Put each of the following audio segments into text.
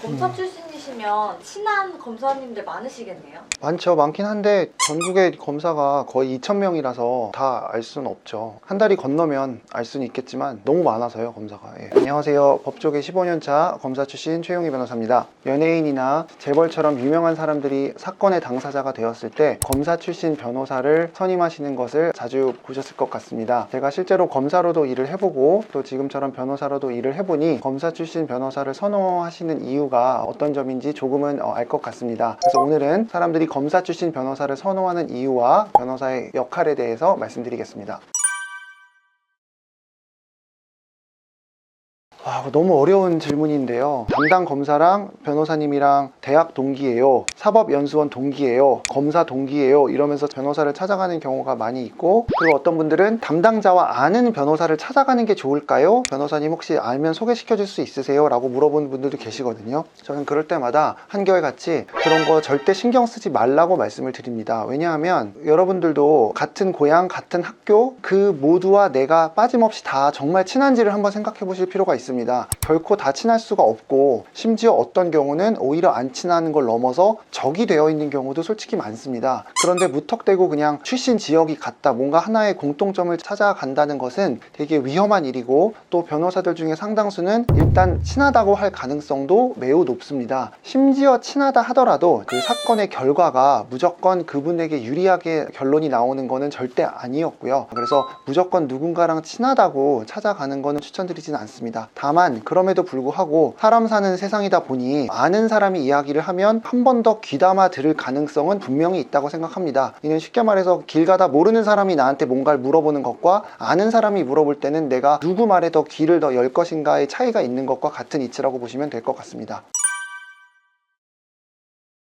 검사 출신이시면 친한 검사님들 많으시겠네요? 많죠. 많긴 한데 전국에 검사가 거의 2,000명이라서 다 알 수는 없죠. 한 달이 건너면 알 수는 있겠지만 너무 많아서요, 검사가. 예. 안녕하세요. 법조계 15년차 검사 출신 최용희 변호사입니다. 연예인이나 재벌처럼 유명한 사람들이 사건의 당사자가 되었을 때 검사 출신 변호사를 선임하시는 것을 자주 보셨을 것 같습니다. 제가 실제로 검사로도 일을 해보고 또 지금처럼 변호사로도 일을 해보니 검사 출신 변호사를 선호하시는 이유가 어떤 점인지 조금은 알 것 같습니다. 그래서 오늘은 사람들이 검사 출신 변호사를 선호하는 이유와 변호사의 역할에 대해서 말씀드리겠습니다. 너무 어려운 질문인데요. 담당 검사랑 변호사님이랑 대학 동기예요, 사법연수원 동기예요, 검사 동기예요 이러면서 변호사를 찾아가는 경우가 많이 있고, 그리고 어떤 분들은 담당자와 아는 변호사를 찾아가는 게 좋을까요? 변호사님 혹시 알면 소개시켜 줄 수 있으세요? 라고 물어보는 분들도 계시거든요. 저는 그럴 때마다 한결같이 그런 거 절대 신경 쓰지 말라고 말씀을 드립니다. 왜냐하면 여러분들도 같은 고향, 같은 학교, 그 모두와 내가 빠짐없이 다 정말 친한지를 한번 생각해 보실 필요가 있습니다. 결코 다 친할 수가 없고, 심지어 어떤 경우는 오히려 안 친한 걸 넘어서 적이 되어 있는 경우도 솔직히 많습니다. 그런데 무턱대고 그냥 출신 지역이 같다, 뭔가 하나의 공통점을 찾아간다는 것은 되게 위험한 일이고, 또 변호사들 중에 상당수는 일단 친하다고 할 가능성도 매우 높습니다. 심지어 친하다 하더라도 그 사건의 결과가 무조건 그분에게 유리하게 결론이 나오는 거는 절대 아니었고요. 그래서 무조건 누군가랑 친하다고 찾아가는 거는 추천드리지는 않습니다. 다만 그럼에도 불구하고 사람 사는 세상이다 보니 아는 사람이 이야기를 하면 한 번 더 귀담아 들을 가능성은 분명히 있다고 생각합니다. 이는 쉽게 말해서 길 가다 모르는 사람이 나한테 뭔가를 물어보는 것과 아는 사람이 물어볼 때는 내가 누구 말에 더 귀를 더 열 것인가의 차이가 있는 것과 같은 이치라고 보시면 될 것 같습니다.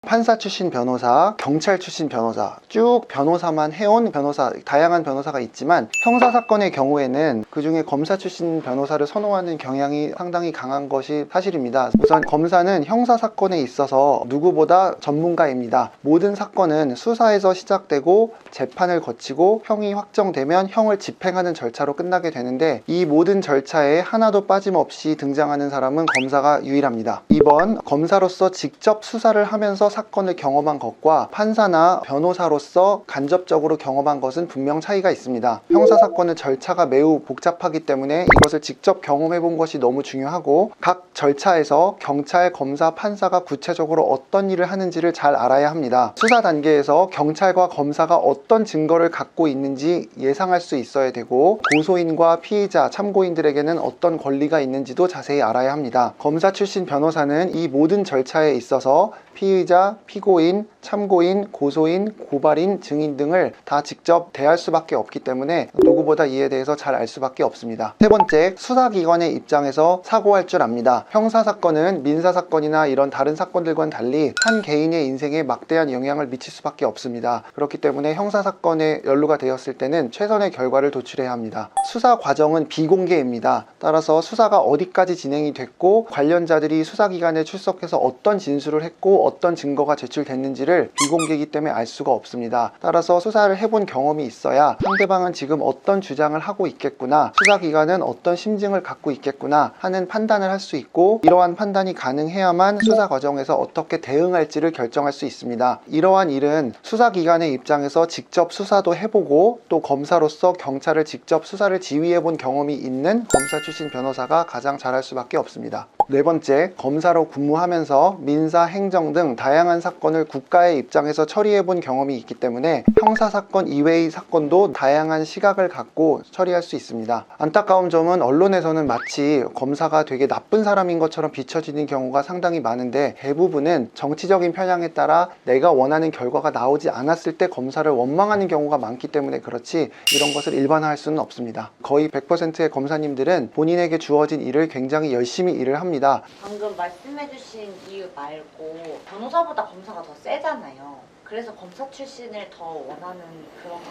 판사 출신 변호사, 경찰 출신 변호사, 쭉 변호사만 해온 변호사, 다양한 변호사가 있지만 형사사건의 경우에는 그 중에 검사 출신 변호사를 선호하는 경향이 상당히 강한 것이 사실입니다. 우선 검사는 형사사건에 있어서 누구보다 전문가입니다. 모든 사건은 수사에서 시작되고 재판을 거치고 형이 확정되면 형을 집행하는 절차로 끝나게 되는데, 이 모든 절차에 하나도 빠짐없이 등장하는 사람은 검사가 유일합니다. 2번, 검사로서 직접 수사를 하면서 사건을 경험한 것과 판사나 변호사로서 간접적으로 경험한 것은 분명 차이가 있습니다. 형사사건은 절차가 매우 복잡하기 때문에 이것을 직접 경험해 본 것이 너무 중요하고, 각 절차에서 경찰, 검사, 판사가 구체적으로 어떤 일을 하는지를 잘 알아야 합니다. 수사 단계에서 경찰과 검사가 어떤 증거를 갖고 있는지 예상할 수 있어야 되고, 고소인과 피의자, 참고인들에게는 어떤 권리가 있는지도 자세히 알아야 합니다. 검사 출신 변호사는 이 모든 절차에 있어서 피의자, 피고인, 참고인, 고소인, 고발인, 증인 등을 다 직접 대할 수밖에 없기 때문에 누구보다 이에 대해서 잘 알 수밖에 없습니다. 세 번째, 수사기관의 입장에서 사고할 줄 압니다. 형사사건은 민사사건이나 이런 다른 사건들과는 달리 한 개인의 인생에 막대한 영향을 미칠 수밖에 없습니다. 그렇기 때문에 형사사건에 연루가 되었을 때는 최선의 결과를 도출해야 합니다. 수사 과정은 비공개입니다. 따라서 수사가 어디까지 진행이 됐고, 관련자들이 수사기관에 출석해서 어떤 진술을 했고 어떤 증거가 제출됐는지를 비공개이기 때문에 알 수가 없습니다. 따라서 수사를 해본 경험이 있어야 상대방은 지금 어떤 주장을 하고 있겠구나, 수사기관은 어떤 심증을 갖고 있겠구나 하는 판단을 할 수 있고, 이러한 판단이 가능해야만 수사 과정에서 어떻게 대응할지를 결정할 수 있습니다. 이러한 일은 수사기관의 입장에서 직접 수사도 해보고, 또 검사로서 경찰을 직접 수사를 지휘해본 경험이 있는 검사 출신 변호사가 가장 잘할 수밖에 없습니다. 네 번째, 검사로 근무하면서 민사, 행정 등 다양한 사건을 국가의 입장에서 처리해본 경험이 있기 때문에 형사사건 이외의 사건도 다양한 시각을 갖고 처리할 수 있습니다. 안타까운 점은 언론에서는 마치 검사가 되게 나쁜 사람인 것처럼 비춰지는 경우가 상당히 많은데, 대부분은 정치적인 편향에 따라 내가 원하는 결과가 나오지 않았을 때 검사를 원망하는 경우가 많기 때문에 그렇지, 이런 것을 일반화할 수는 없습니다. 거의 100%의 검사님들은 본인에게 주어진 일을 굉장히 열심히 일을 합니다. 방금 말씀해주신 이유 말고 변호사보다 검사가 더 세잖아요. 그래서 검사 출신을 더 원하는 그런 건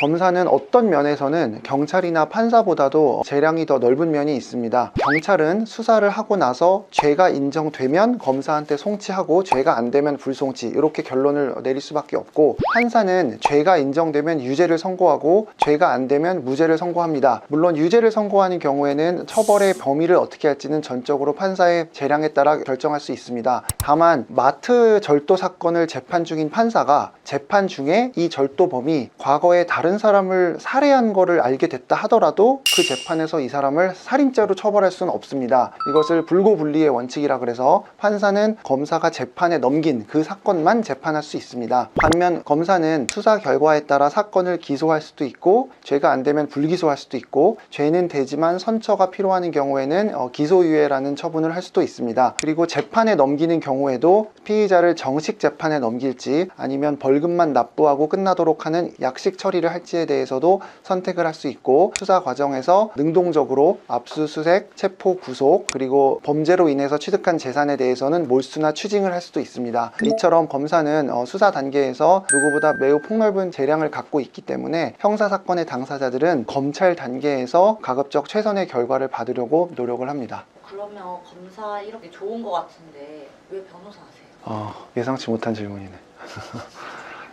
검사는 어떤 면에서는 경찰이나 판사보다도 재량이 더 넓은 면이 있습니다. 경찰은 수사를 하고 나서 죄가 인정되면 검사한테 송치하고 죄가 안 되면 불송치, 이렇게 결론을 내릴 수밖에 없고, 판사는 죄가 인정되면 유죄를 선고하고 죄가 안 되면 무죄를 선고합니다. 물론 유죄를 선고하는 경우에는 처벌의 범위를 어떻게 할지는 전적으로 판사의 재량에 따라 결정할 수 있습니다. 다만 마트 절도 사건을 재판 중인 판사가 재판 중에 이 절도범이 과거에 다른 사람을 살해한 거를 알게 됐다 하더라도 그 재판에서 이 사람을 살인죄로 처벌할 수는 없습니다. 이것을 불고불리의 원칙이라 그래서 판사는 검사가 재판에 넘긴 그 사건만 재판할 수 있습니다. 반면 검사는 수사 결과에 따라 사건을 기소할 수도 있고, 죄가 안 되면 불기소할 수도 있고, 죄는 되지만 선처가 필요한 경우에는 기소유예라는 처분을 할 수도 있습니다. 그리고 재판에 넘기는 경우에도 피의자를 정식 재판에 넘길지 아니면 벌금만 납부하고 끝나도록 하는 약식 처리를 할지에 대해서도 선택을 할 수 있고, 수사 과정에서 능동적으로 압수수색, 체포, 구속, 그리고 범죄로 인해서 취득한 재산에 대해서는 몰수나 추징을 할 수도 있습니다. 이처럼 검사는 수사 단계에서 누구보다 매우 폭넓은 재량을 갖고 있기 때문에 형사사건의 당사자들은 검찰 단계에서 가급적 최선의 결과를 받으려고 노력을 합니다. 그러면 검사 이렇게 좋은 거 같은데 왜 변호사 하세요? 예상치 못한 질문이네.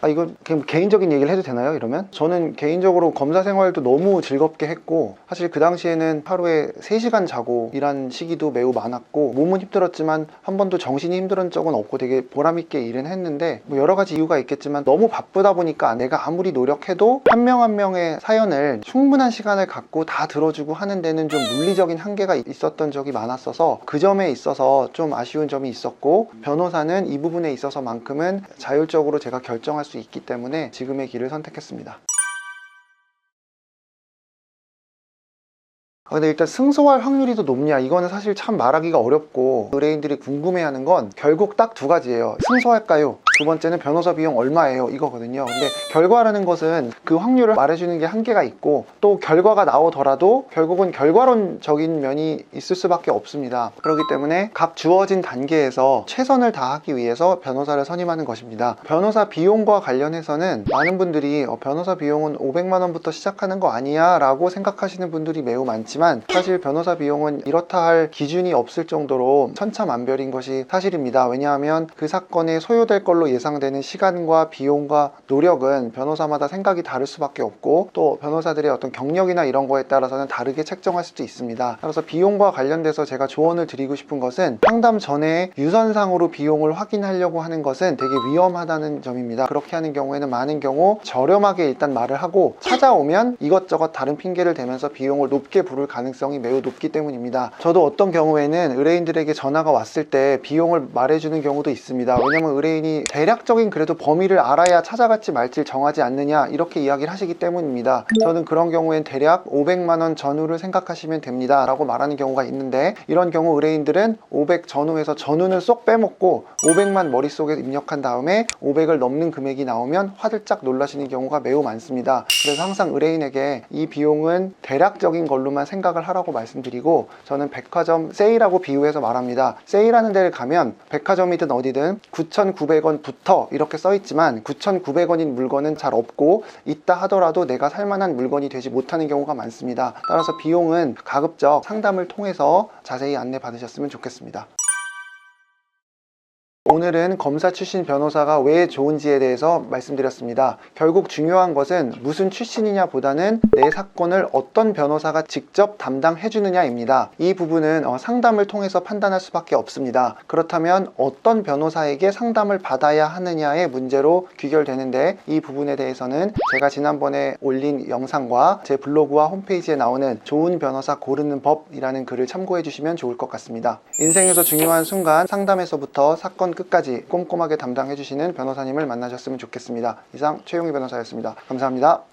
이거 그냥 개인적인 얘기를 해도 되나요, 이러면? 저는 개인적으로 검사 생활도 너무 즐겁게 했고, 사실 그 당시에는 하루에 3시간 자고 일한 시기도 매우 많았고, 몸은 힘들었지만 한 번도 정신이 힘든 적은 없고 되게 보람있게 일은 했는데, 뭐 여러 가지 이유가 있겠지만 너무 바쁘다 보니까 내가 아무리 노력해도 한 명 한 명의 사연을 충분한 시간을 갖고 다 들어주고 하는 데는 좀 물리적인 한계가 있었던 적이 많았어서 그 점에 있어서 좀 아쉬운 점이 있었고, 변호사는 이 부분에 있어서만큼은 자율적으로 제가 결정할 수 있기 때문에 지금의 길을 선택했습니다. 근데 일단 승소할 확률이 더 높냐, 이거는 사실 참 말하기가 어렵고, 의뢰인들이 궁금해하는 건 결국 딱 두 가지예요. 승소할까요? 두 번째는 변호사 비용 얼마예요? 이거거든요. 근데 결과라는 것은 그 확률을 말해주는 게 한계가 있고, 또 결과가 나오더라도 결국은 결과론적인 면이 있을 수밖에 없습니다. 그렇기 때문에 각 주어진 단계에서 최선을 다하기 위해서 변호사를 선임하는 것입니다. 변호사 비용과 관련해서는 많은 분들이 변호사 비용은 500만 원부터 시작하는 거 아니야? 라고 생각하시는 분들이 매우 많지만, 사실 변호사 비용은 이렇다 할 기준이 없을 정도로 천차만별인 것이 사실입니다. 왜냐하면 그 사건에 소요될 걸로 예상되는 시간과 비용과 노력은 변호사마다 생각이 다를 수밖에 없고, 또 변호사들의 어떤 경력이나 이런 거에 따라서는 다르게 책정할 수도 있습니다. 따라서 비용과 관련돼서 제가 조언을 드리고 싶은 것은, 상담 전에 유선상으로 비용을 확인하려고 하는 것은 되게 위험하다는 점입니다. 그렇게 하는 경우에는 많은 경우 저렴하게 일단 말을 하고 찾아오면 이것저것 다른 핑계를 대면서 비용을 높게 부를 가능성이 매우 높기 때문입니다. 저도 어떤 경우에는 의뢰인들에게 전화가 왔을 때 비용을 말해주는 경우도 있습니다. 왜냐면 의뢰인이 대략적인 그래도 범위를 알아야 찾아갈지 말지 정하지 않느냐, 이렇게 이야기를 하시기 때문입니다. 저는 그런 경우엔 대략 500만 원 전후를 생각하시면 됩니다 라고 말하는 경우가 있는데, 이런 경우 의뢰인들은 500 전후에서 전후는 쏙 빼먹고 500만 머릿속에 입력한 다음에 500을 넘는 금액이 나오면 화들짝 놀라시는 경우가 매우 많습니다. 그래서 항상 의뢰인에게 이 비용은 대략적인 걸로만 생각을 하라고 말씀드리고, 저는 백화점 세일하고 비유해서 말합니다. 세일하는 데를 가면 백화점이든 어디든 9,900원부터 이렇게 써 있지만 9,900원인 물건은 잘 없고, 있다 하더라도 내가 살만한 물건이 되지 못하는 경우가 많습니다. 따라서 비용은 가급적 상담을 통해서 자세히 안내 받으셨으면 좋겠습니다. 오늘은 검사 출신 변호사가 왜 좋은지에 대해서 말씀드렸습니다. 결국 중요한 것은 무슨 출신이냐 보다는 내 사건을 어떤 변호사가 직접 담당해 주느냐입니다. 이 부분은 상담을 통해서 판단할 수밖에 없습니다. 그렇다면 어떤 변호사에게 상담을 받아야 하느냐의 문제로 귀결되는데, 이 부분에 대해서는 제가 지난번에 올린 영상과 제 블로그와 홈페이지에 나오는 좋은 변호사 고르는 법이라는 글을 참고해 주시면 좋을 것 같습니다. 인생에서 중요한 순간 상담에서부터 사건 끝까지 꼼꼼하게 담당해 주시는 변호사님을 만나셨으면 좋겠습니다. 이상 최용희 변호사였습니다. 감사합니다.